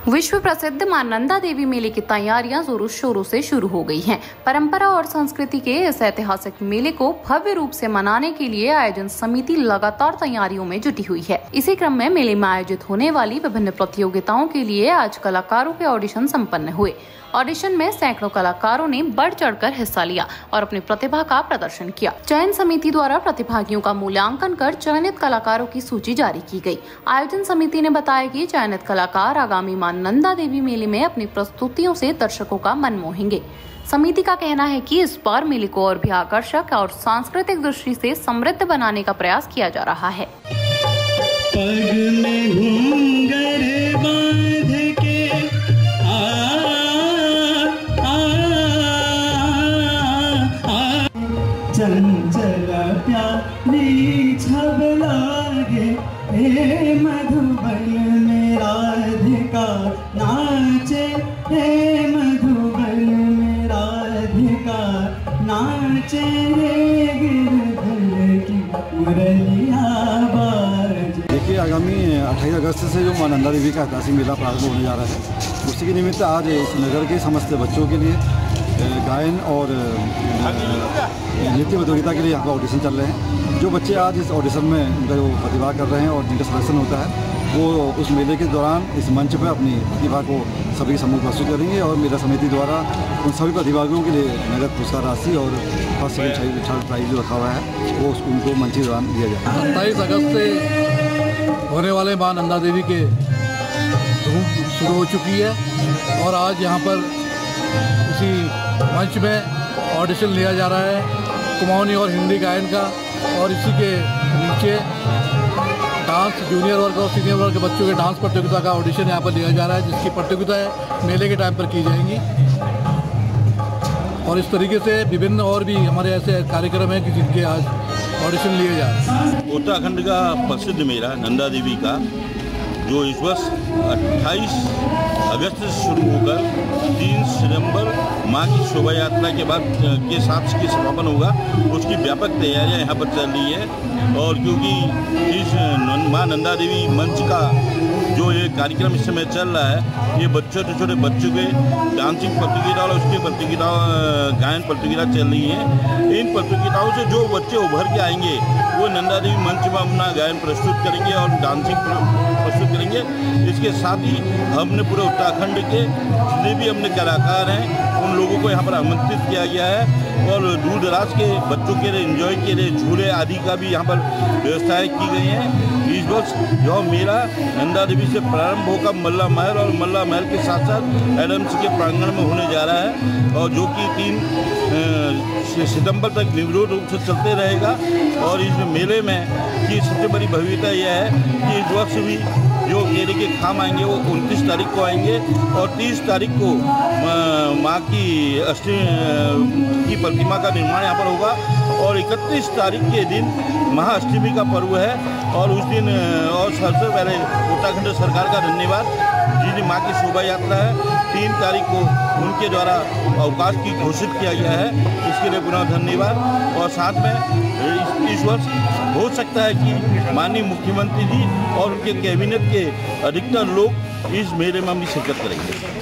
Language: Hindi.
विश्व प्रसिद्ध मां नंदा देवी मेले की तैयारियां जोरों शोरों से शुरू हो गई हैं। परंपरा और संस्कृति के इस ऐतिहासिक मेले को भव्य रूप से मनाने के लिए आयोजन समिति लगातार तैयारियों में जुटी हुई है। इसी क्रम में मेले में आयोजित होने वाली विभिन्न प्रतियोगिताओं के लिए आज कलाकारों के ऑडिशन संपन्न हुए। ऑडिशन में सैकड़ों कलाकारों ने बढ़ चढ़कर हिस्सा लिया और अपनी प्रतिभा का प्रदर्शन किया। चयन समिति द्वारा प्रतिभागियों का मूल्यांकन कर चयनित कलाकारों की सूची जारी की गई। आयोजन समिति ने बताया कि चयनित कलाकार आगामी मां नंदा देवी मेले में अपनी प्रस्तुतियों से दर्शकों का मन मोहेंगे। समिति का कहना है कि इस बार मेले को और भी आकर्षक और सांस्कृतिक दृष्टि से समृद्ध बनाने का प्रयास किया जा रहा है। चंचल प्यारी छब लागे हे मधुबन में राधिका नाचे, हे मधुबन में राधिका नाचे, गिरधर की मुरलिया बाजे। देखिए, आगामी 28 अगस्त से जो मां नंदा देवी का ऐतिहासिक मेला प्रारंभ होने जा रहा है, उसी के निमित्त आज इस नगर के समस्त बच्चों के लिए गायन और नृत्य प्रतियोगिता के लिए यहाँ पर ऑडिशन चल रहे हैं। जो बच्चे आज इस ऑडिशन में उनका जो प्रतिभा कर रहे हैं और जिनका सिलेक्शन होता है, वो उस मेले के दौरान इस मंच पर अपनी प्रतिभा को सभी के सम्मुख प्रस्तुत करेंगे और मेला समिति द्वारा उन सभी प्रतिभागियों के लिए नगद पुरस्कार राशि और फर्स्ट सेकंड थर्ड प्राइज जो रखा हुआ है वो उनको मंच के दौरान दिया जाएगा। 27 अगस्त से होने वाले मां नंदा देवी के धूम शुरू हो चुकी है और आज यहाँ पर इसी मंच में ऑडिशन लिया जा रहा है कुमाऊनी और हिंदी गायन का, और इसी के नीचे डांस जूनियर वर्ग और सीनियर वर्ग के बच्चों के डांस प्रतियोगिता का ऑडिशन यहाँ पर लिया जा रहा है, जिसकी प्रतियोगिताएं मेले के टाइम पर की जाएंगी। और इस तरीके से विभिन्न और भी हमारे ऐसे कार्यक्रम हैं कि जिनके आज ऑडिशन लिए जा रहे हैं। उत्तराखंड का प्रसिद्ध मेला नंदा देवी का, जो इस वर्ष 28 अगस्त से शुरू होकर 3 सितंबर माँ की शोभा यात्रा के बाद के साथ इसकी समापन होगा, उसकी व्यापक तैयारियां यहाँ पर चल रही है। और क्योंकि इस माँ नंदा देवी मंच का जो ये कार्यक्रम इस समय चल रहा है, ये छोटे छोटे बच्चों के डांसिंग प्रतियोगिता और उसकी प्रतियोगिता गायन प्रतियोगिता चल रही है। इन प्रतियोगिताओं से जो बच्चे उभर के आएंगे वो नंदा देवी मंच में अपना गायन प्रस्तुत करेंगे और डांसिंग प्रस्तुत करेंगे। इसके साथ ही हमने पूरे उत्तराखंड के जितने भी अपने कलाकार हैं उन लोगों को यहाँ पर आमंत्रित किया गया है और दूर दराज के बच्चों के लिए एंजॉय के लिए झूले आदि का भी यहाँ पर व्यवस्थाएं की गई हैं। इस वर्ष जो मेला नंदा देवी से प्रारंभ होकर मल्ला महल और मल्ला महल के साथ साथ एडम्स के प्रांगण में होने जा रहा है और जो कि 3 सितंबर तक निर्विरोध रूप से चलते रहेगा। और इस मेले में की सबसे बड़ी भव्यता यह है कि इस वर्ष भी जो केले के खाम आएंगे वो 29 तारीख को आएंगे और 30 तारीख को माँ की अष्टमी की प्रतिमा का निर्माण यहाँ पर होगा और 31 तारीख के दिन महाअष्टमी का पर्व है। और उस दिन और सबसे पहले उत्तराखंड सरकार का धन्यवाद, जिनकी माँ की शोभा यात्रा है 3 तारीख को उनके द्वारा अवकाश की घोषित किया गया है, इसके लिए पुनः धन्यवाद। और साथ में इस वर्ष हो सकता है कि माननीय मुख्यमंत्री जी और उनके कैबिनेट के अधिकतर लोग इस मेले में भी शिरकत करेंगे।